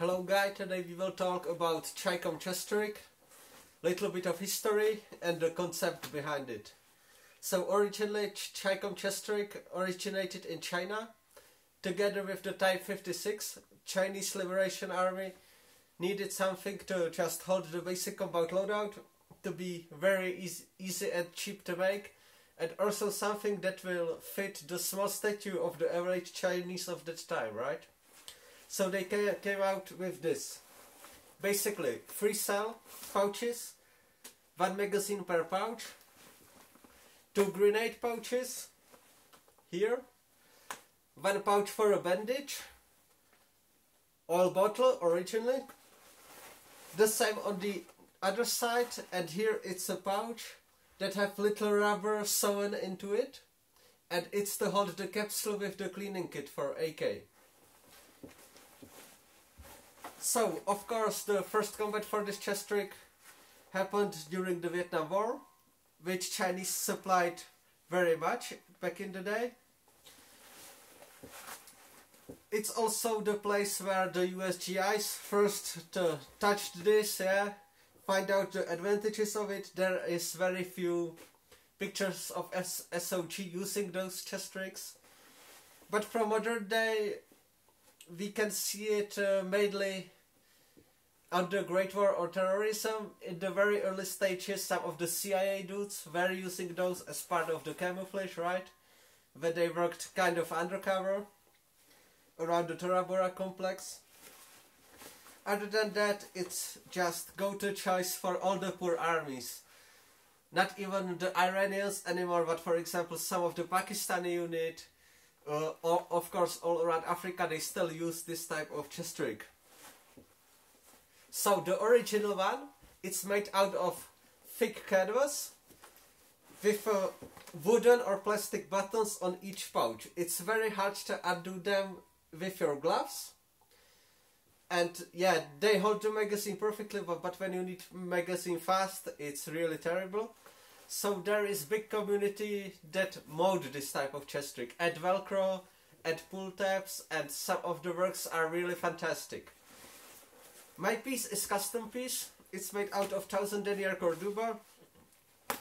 Hello guys, today we will talk about Chicom chest rig, little bit of history and the concept behind it. So originally Chicom chest rig originated in China. Together with the Type 56, Chinese Liberation Army needed something to just hold the basic combat loadout, to be very easy and cheap to make, and also something that will fit the small statue of the average Chinese of that time, right? So they came out with this. Basically, 3 cell pouches, 1 magazine per pouch, 2 grenade pouches, here, 1 pouch for a bandage, oil bottle originally, the same on the other side, and here it's a pouch that have little rubber sewn into it, and it's to hold the capsule with the cleaning kit for AK. So, of course, the first combat for this chest rig happened during the Vietnam War, which Chinese supplied very much back in the day. It's also the place where the US GIs first touched this, find out the advantages of it. There is very few pictures of SOG using those chest rigs. But from modern day, we can see it mainly on the Great War or terrorism. In the very early stages, some of the CIA dudes were using those as part of the camouflage, right? When they worked kind of undercover around the Tora Bora complex. Other than that, it's just go-to choice for all the poor armies. Not even the Iranians anymore, but for example some of the Pakistani unit, or of course all around Africa, they still use this type of chest rig. So the original one, it's made out of thick canvas with wooden or plastic buttons on each pouch. It's very hard to undo them with your gloves. And yeah, they hold the magazine perfectly, but when you need magazine fast, it's really terrible. So there is big community that mod this type of chest rig. Add Velcro, add pull tabs, and some of the works are really fantastic. My piece is custom piece. It's made out of 1000 denier Cordoba.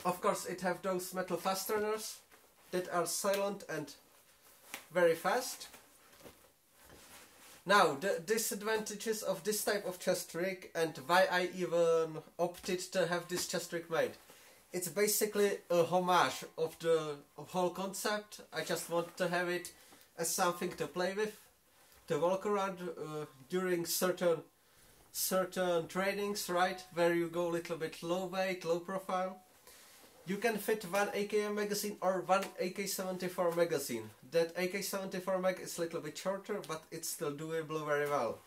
Of course, it have those metal fasteners that are silent and very fast. Now, the disadvantages of this type of chest rig and why I even opted to have this chest rig made. It's basically a homage of the whole concept. I just want to have it as something to play with, to walk around during certain trainings, right, where you go a little bit low weight, low profile. You can fit 1 AKM magazine or 1 AK-74 magazine. That AK-74 mag is a little bit shorter, but it's still doable very well.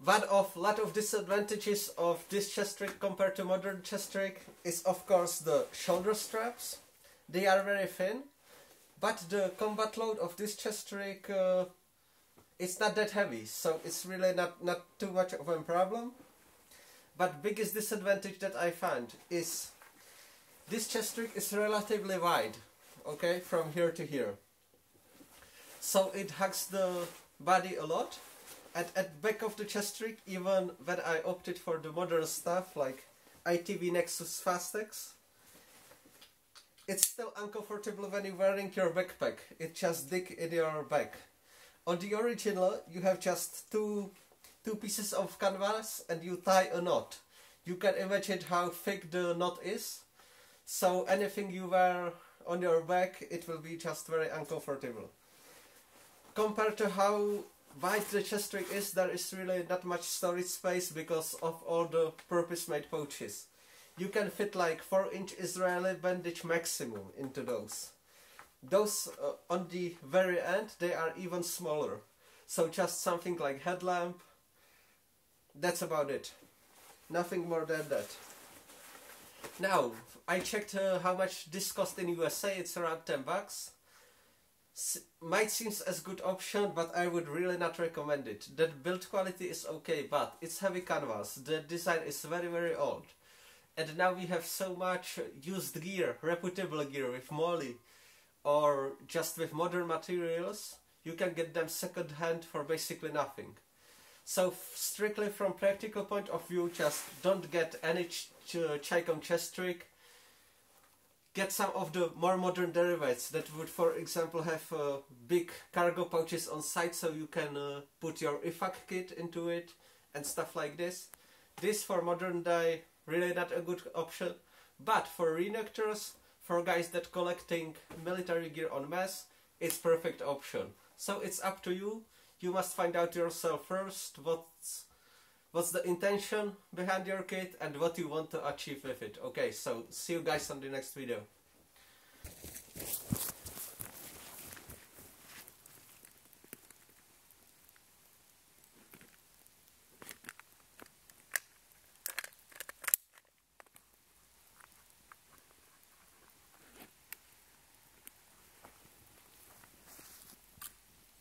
One of lot of disadvantages of this chest rig compared to modern chest rig is of course the shoulder straps. They are very thin, but the combat load of this chest rig it's not that heavy, so it's really not too much of a problem. But biggest disadvantage that I found is this chest rig is relatively wide, okay, from here to here. So it hugs the body a lot, and at back of the chest rig, even when I opted for the modern stuff like ITV Nexus Fastex, it's still uncomfortable when you're wearing your backpack. It just dig in your back. On the original, you have just two pieces of canvas and you tie a knot. You can imagine how thick the knot is. So anything you wear on your back, it will be just very uncomfortable. Compared to how wide the chest rig is, there is really not much storage space because of all the purpose-made pouches. You can fit like 4-inch Israeli bandage maximum into those. Those on the very end, they are even smaller. So just something like headlamp. That's about it. Nothing more than that. Now, I checked how much this cost in USA. It's around 10 bucks. Might seem as good option, but I would really not recommend it. The build quality is okay, but it's heavy canvas. The design is very old. And now we have so much used gear, reputable gear with moly, or just with modern materials. you can get them second hand for basically nothing. So strictly from practical point of view, just don't get any Chicom chest trick. Get some of the more modern derivatives that would, for example, have big cargo pouches on side, so you can put your IFAK kit into it and stuff like this. This for modern day really not a good option, but for reenactors, for guys that collecting military gear en masse, it's perfect option. So it's up to you. You must find out yourself first what's the intention behind your kit and what you want to achieve with it. Okay, so see you guys on the next video.